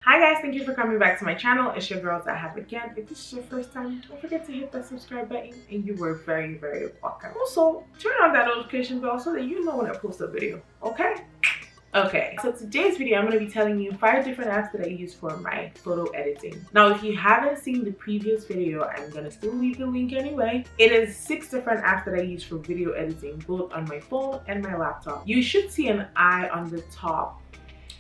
Hi guys, thank you for coming back to my channel. It's your girl Zaahav again. If this is your first time, don't forget to hit that subscribe button, and you were very welcome. Also, turn on that notification bell so that you know when I post a video, okay? Okay, so today's video I'm going to be telling you 5 different apps that I use for my photo editing. Now, if you haven't seen the previous video, I'm going to still leave the link anyway. It is 6 different apps that I use for video editing, both on my phone and my laptop. You should see an eye on the top.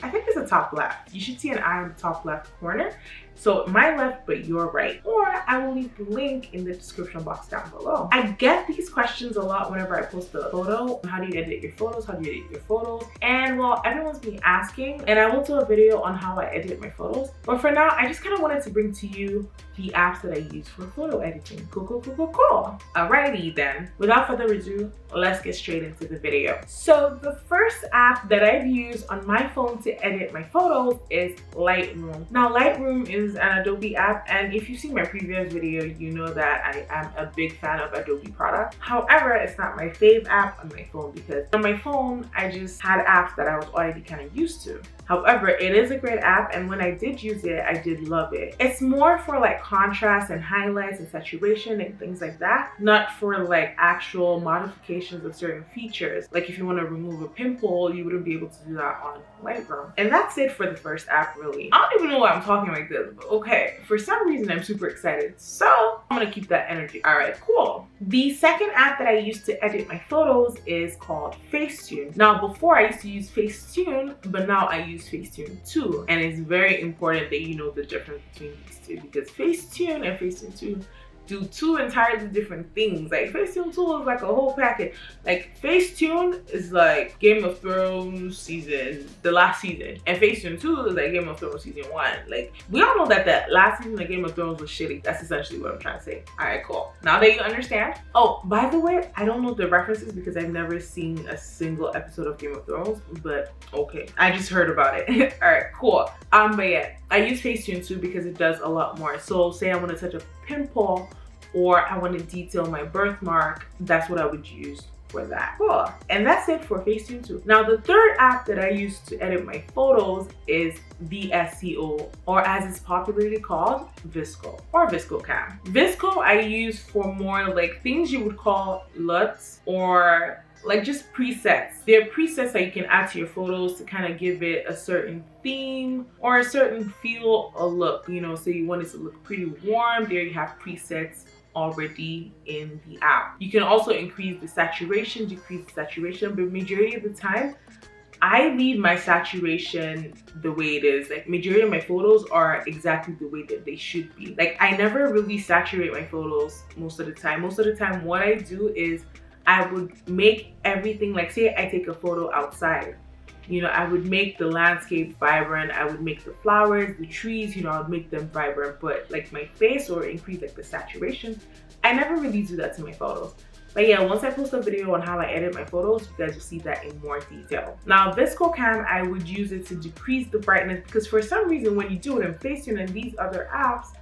I think it's the top left. You should see an eye on the top left corner. So my left, but your right. Or I will leave the link in the description box down below. I get these questions a lot whenever I post a photo. How do you edit your photos? How do you edit your photos? And well, everyone's been asking, and I will do a video on how I edit my photos. But for now, I just kind of wanted to bring to you the apps that I use for photo editing. Cool. Alrighty then, without further ado, let's get straight into the video. So the first app that I've used on my phone to edit my photos is Lightroom. Now Lightroom is an Adobe app, and if you've seen my previous video, you know that I am a big fan of Adobe products. However, it's not my fave app on my phone because on my phone, I just had apps that I was already kind of used to. However, it is a great app, and when I did use it, I did love it. It's more for like contrast and highlights and saturation and things like that, not for like actual modifications of certain features. Like if you want to remove a pimple, you wouldn't be able to do that on Lightroom. And that's it for the first app, really. I don't even know why I'm talking like this, but okay. For some reason, I'm super excited, so I'm gonna keep that energy. All right, cool. The second app that I use to edit my photos is called Facetune. Now, before I used to use Facetune, but now I use Facetune 2, and it's very important that you know the difference between these two, because Facetune and Facetune 2 do 2 entirely different things. Like Facetune 2 is like a whole package. Like Facetune is like Game of Thrones the last season, and Facetune 2 is like Game of Thrones season 1. Like we all know that the last season of Game of Thrones was shitty. That's essentially what I'm trying to say. All right, cool. Now that you understand. Oh, by the way, I don't know the references because I've never seen a single episode of Game of Thrones, but okay, I just heard about it. All right, cool. But yeah, I use Facetune 2 because it does a lot more. So say I want to touch a pimple, or I want to detail my birthmark, that's what I would use for that. Cool. And that's it for Facetune 2. Now the third app that I use to edit my photos is VSCO, or as it's popularly called, VSCO or VSCO Cam. VSCO I use for more like things you would call LUTs, or like just presets. They're presets that you can add to your photos to kind of give it a certain theme or a certain feel or look. You know, so you want it to look pretty warm, there you have presets already in the app. You can also increase the saturation, decrease the saturation, but majority of the time I leave my saturation the way it is. Like majority of my photos are exactly the way that they should be. Like I never really saturate my photos most of the time. Most of the time what I do is I would make everything, like say I take a photo outside, you know, I would make the landscape vibrant, I would make the flowers, the trees, you know, I would make them vibrant, but like my face or increase like the saturation, I never really do that to my photos. But yeah, once I post a video on how I edit my photos, you guys will see that in more detail. Now, VSCO Cam, I would use it to decrease the brightness because for some reason, when you do it in Facetune and these other apps,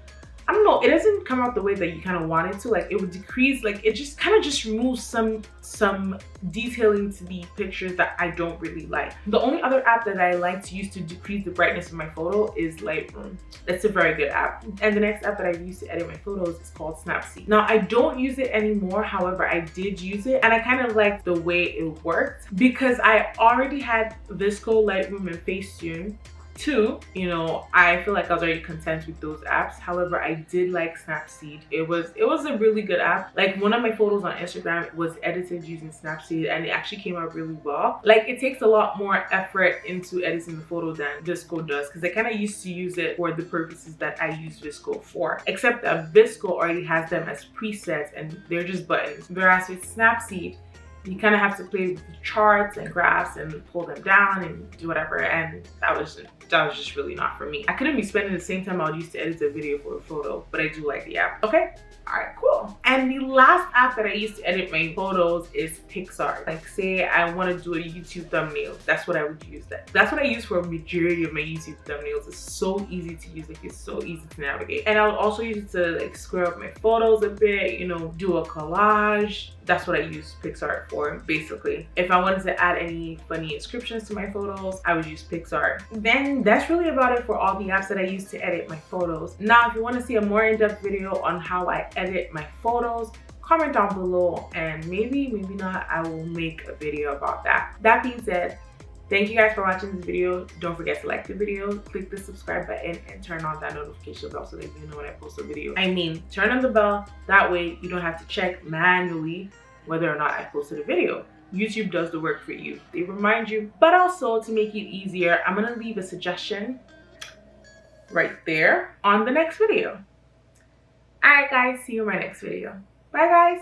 I don't know, it doesn't come out the way that you kind of want it to. Like it would decrease, like it just kind of just removes some detailing to the pictures that I don't really like. The only other app that I like to use to decrease the brightness of my photo is Lightroom. That's a very good app. And the next app that I've used to edit my photos is called Snapseed. Now I don't use it anymore, however I did use it and I kind of like the way it worked because I already had VSCO, Lightroom, and Facetune 2, you know, I feel like I was already content with those apps. However, I did like Snapseed. It was a really good app. Like one of my photos on Instagram was edited using Snapseed and it actually came out really well. Like it takes a lot more effort into editing the photo than VSCO does because I kind of used to use it for the purposes that I use VSCO for. Except that VSCO already has them as presets and they're just buttons. Whereas with Snapseed, you kind of have to play with the charts and graphs and pull them down and do whatever, and that was just really not for me. I couldn't be spending the same time I would use to edit a video for a photo, but I do like the app. Okay, all right, cool. And the last app that I use to edit my photos is Pixar. Like say I want to do a YouTube thumbnail, that's what I would use. That's what I use for a majority of my YouTube thumbnails. It's so easy to use, like it's so easy to navigate. And I would also use it to like square up my photos a bit, you know, do a collage. That's what I use Pixar for. for, basically. If I wanted to add any funny inscriptions to my photos, I would use Pixar. Then that's really about it for all the apps that I use to edit my photos. Now, if you want to see a more in-depth video on how I edit my photos, comment down below, and maybe not, I will make a video about that. That being said, thank you guys for watching this video. Don't forget to like the video, click the subscribe button, and turn on that notification bell so that you know when I post a video. I mean, turn on the bell. That way you don't have to check manually whether or not I posted a video. YouTube does the work for you. They remind you. But also, to make it easier, I'm gonna leave a suggestion right there on the next video. Alright guys, see you in my next video. Bye guys.